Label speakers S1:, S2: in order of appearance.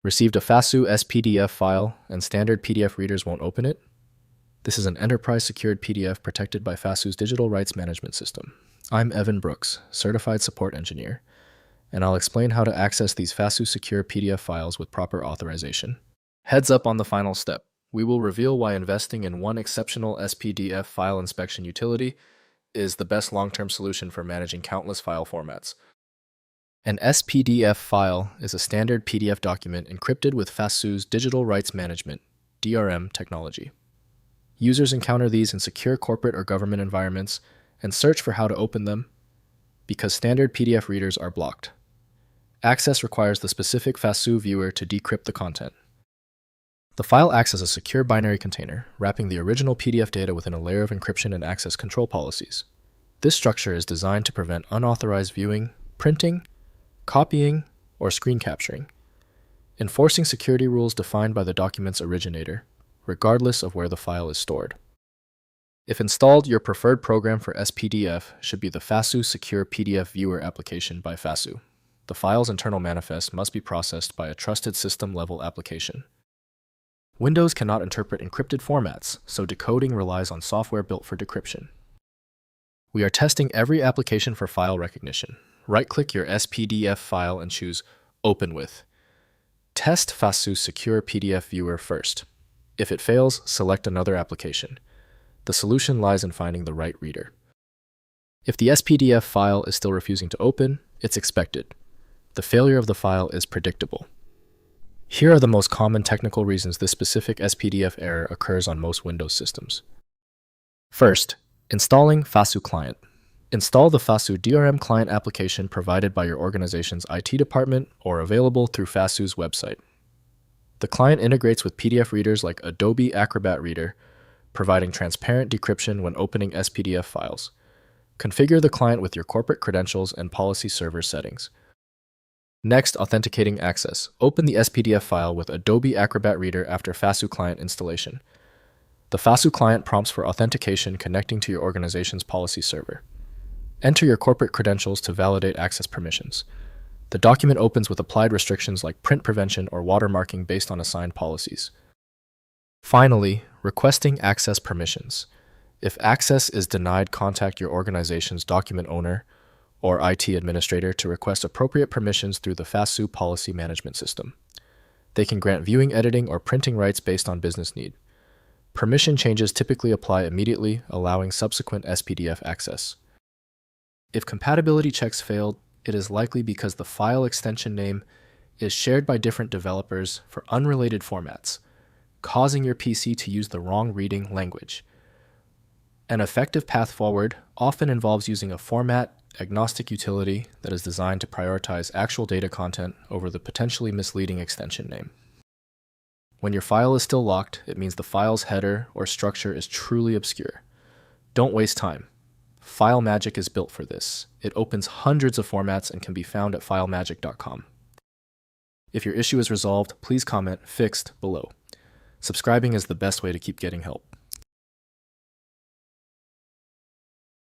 S1: Received a Fasoo SPDF file and standard PDF readers won't open it? This is an enterprise secured PDF protected by Fasoo's digital rights management system. I'm Evan Brooks, Certified Support Engineer, and I'll explain how to access these Fasoo secure PDF files with proper authorization. Heads up on the final step. We will reveal why investing in one exceptional SPDF file inspection utility is the best long-term solution for managing countless file formats. An SPDF file is a standard PDF document encrypted with Fasoo's digital rights management (DRM) technology. Users encounter these in secure corporate or government environments and search for how to open them because standard PDF readers are blocked. Access requires the specific Fasoo viewer to decrypt the content. The file acts as a secure binary container, wrapping the original PDF data within a layer of encryption and access control policies. This structure is designed to prevent unauthorized viewing, printing, copying, or screen capturing, enforcing security rules defined by the document's originator, regardless of where the file is stored. If installed, your preferred program for SPDF should be the Fasoo Secure PDF Viewer application by Fasoo. The file's internal manifest must be processed by a trusted system-level application. Windows cannot interpret encrypted formats, so decoding relies on software built for decryption. We are testing every application for file recognition. Right-click your SPDF file and choose Open With. Test Fasoo Secure PDF Viewer first. If it fails, select another application. The solution lies in finding the right reader. If the SPDF file is still refusing to open, it's expected. The failure of the file is predictable. Here are the most common technical reasons this specific SPDF error occurs on most Windows systems. First, installing Fasoo Client. Install the Fasoo DRM client application provided by your organization's IT department or available through Fasoo's website. The client integrates with PDF readers like Adobe Acrobat Reader, providing transparent decryption when opening SPDF files. Configure the client with your corporate credentials and policy server settings. Next, Authenticating Access. Open the SPDF file with Adobe Acrobat Reader after Fasoo Client installation. The Fasoo Client prompts for authentication connecting to your organization's policy server. Enter your corporate credentials to validate access permissions. The document opens with applied restrictions like print prevention or watermarking based on assigned policies. Finally, requesting access permissions. If access is denied, contact your organization's document owner or IT administrator to request appropriate permissions through the Fasoo policy management system. They can grant viewing, editing, or printing rights based on business need. Permission changes typically apply immediately, allowing subsequent SPDF access. If compatibility checks failed, it is likely because the file extension name is shared by different developers for unrelated formats, causing your PC to use the wrong reading language. An effective path forward often involves using a format-agnostic utility that is designed to prioritize actual data content over the potentially misleading extension name. When your file is still locked, it means the file's header or structure is truly obscure. Don't waste time. FileMagick is built for this. It opens hundreds of formats and can be found at filemagick.com. If your issue is resolved, please comment "Fixed" below. Subscribing is the best way to keep getting help.